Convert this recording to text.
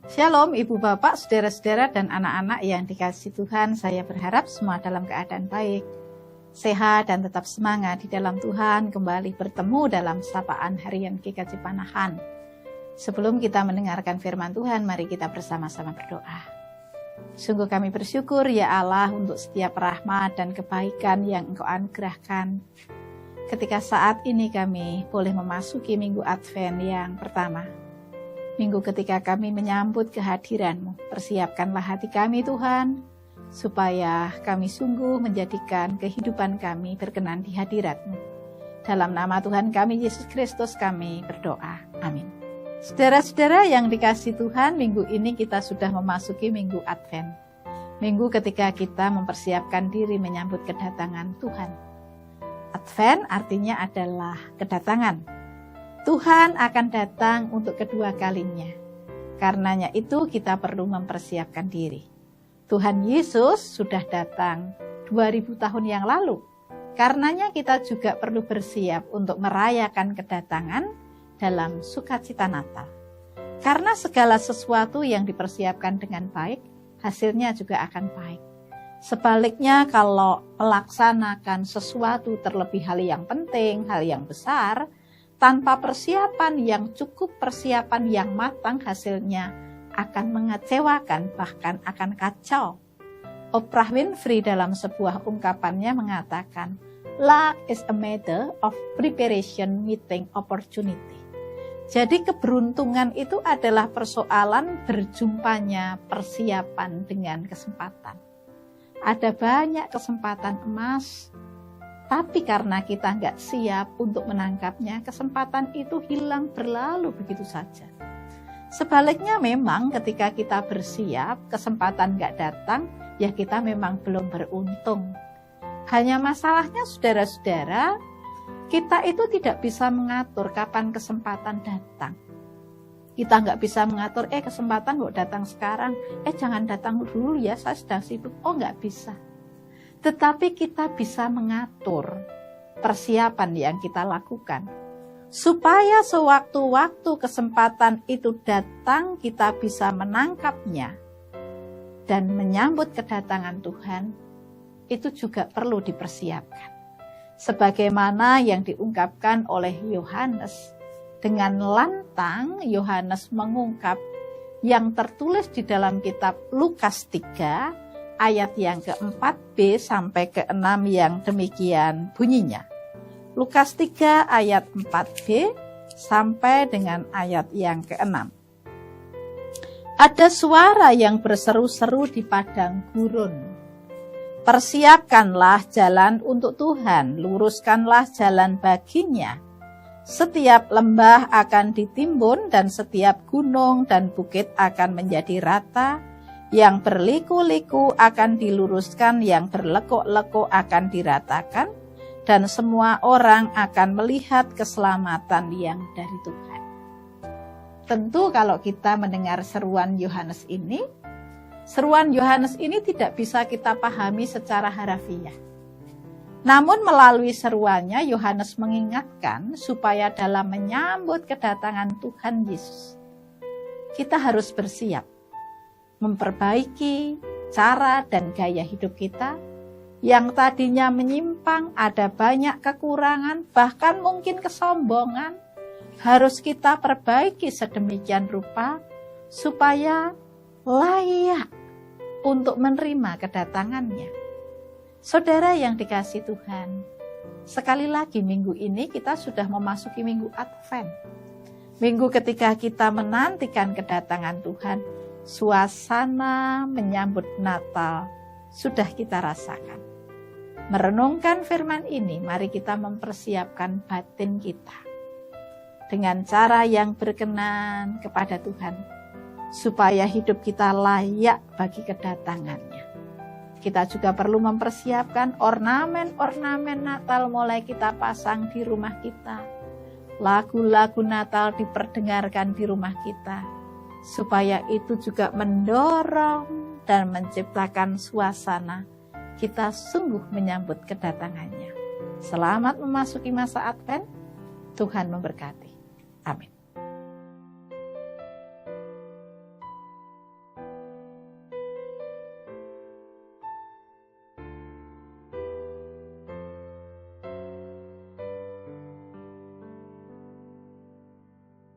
Shalom Ibu Bapak, saudara-saudara dan anak-anak yang dikasihi Tuhan. Saya berharap semua dalam keadaan baik, sehat dan tetap semangat di dalam Tuhan. Kembali bertemu dalam sapaan harian GKJ Panahan. Sebelum kita mendengarkan firman Tuhan, mari kita bersama-sama berdoa. Sungguh kami bersyukur ya Allah untuk setiap rahmat dan kebaikan yang Engkau anugerahkan. Ketika saat ini kami boleh memasuki minggu Advent yang pertama. Minggu ketika kami menyambut kehadiran-Mu, persiapkanlah hati kami Tuhan, supaya kami sungguh menjadikan kehidupan kami berkenan di hadirat-Mu. Dalam nama Tuhan kami, Yesus Kristus, kami berdoa. Amin. Saudara-saudara yang dikasihi Tuhan, minggu ini kita sudah memasuki minggu Advent. Minggu ketika kita mempersiapkan diri menyambut kedatangan Tuhan. Advent artinya adalah kedatangan. Tuhan akan datang untuk kedua kalinya. Karenanya itu kita perlu mempersiapkan diri. Tuhan Yesus sudah datang 2000 tahun yang lalu. Karenanya kita juga perlu bersiap untuk merayakan kedatangan dalam sukacita Natal. Karena segala sesuatu yang dipersiapkan dengan baik, hasilnya juga akan baik. Sebaliknya kalau melaksanakan sesuatu terlebih hal yang penting, hal yang besar, tanpa persiapan yang cukup, persiapan yang matang, hasilnya akan mengecewakan, bahkan akan kacau. Oprah Winfrey dalam sebuah ungkapannya mengatakan, "Luck is a matter of preparation meeting opportunity." Jadi keberuntungan itu adalah persoalan berjumpanya persiapan dengan kesempatan. Ada banyak kesempatan emas, tapi karena kita nggak siap untuk menangkapnya, kesempatan itu hilang berlalu begitu saja. Sebaliknya memang ketika kita bersiap, kesempatan nggak datang, ya kita memang belum beruntung. Hanya masalahnya saudara-saudara, kita itu tidak bisa mengatur kapan kesempatan datang. Kita nggak bisa mengatur, kesempatan kok datang sekarang, jangan datang dulu ya, saya sedang sibuk. Oh, nggak bisa. Tetapi kita bisa mengatur persiapan yang kita lakukan. Supaya sewaktu-waktu kesempatan itu datang, kita bisa menangkapnya. Dan menyambut kedatangan Tuhan, itu juga perlu dipersiapkan. Sebagaimana yang diungkapkan oleh Yohanes. Dengan lantang, Yohanes mengungkap yang tertulis di dalam kitab Lukas 3, ayat yang ke-4b sampai ke-6 yang demikian bunyinya. Lukas 3 ayat 4b sampai dengan ayat yang ke-6. Ada suara yang berseru-seru di padang gurun. Persiapkanlah jalan untuk Tuhan, luruskanlah jalan baginya. Setiap lembah akan ditimbun dan setiap gunung dan bukit akan menjadi rata. Yang berliku-liku akan diluruskan, yang berlekuk-lekuk akan diratakan, dan semua orang akan melihat keselamatan yang dari Tuhan. Tentu kalau kita mendengar seruan Yohanes ini tidak bisa kita pahami secara harafiah. Namun melalui seruannya, Yohanes mengingatkan supaya dalam menyambut kedatangan Tuhan Yesus, kita harus bersiap. Memperbaiki cara dan gaya hidup kita yang tadinya menyimpang, ada banyak kekurangan, bahkan mungkin kesombongan, harus kita perbaiki sedemikian rupa supaya layak untuk menerima kedatangannya. Saudara yang dikasihi Tuhan, sekali lagi minggu ini kita sudah memasuki minggu Advent. Minggu ketika kita menantikan kedatangan Tuhan, suasana menyambut Natal sudah kita rasakan. Merenungkan firman ini, mari kita mempersiapkan batin kita dengan cara yang berkenan kepada Tuhan, supaya hidup kita layak bagi kedatangannya. Kita juga perlu mempersiapkan ornamen-ornamen Natal mulai kita pasang di rumah kita. Lagu-lagu Natal diperdengarkan di rumah kita, supaya itu juga mendorong dan menciptakan suasana kita sungguh menyambut kedatangannya. Selamat memasuki masa Advent, Tuhan memberkati. Amin.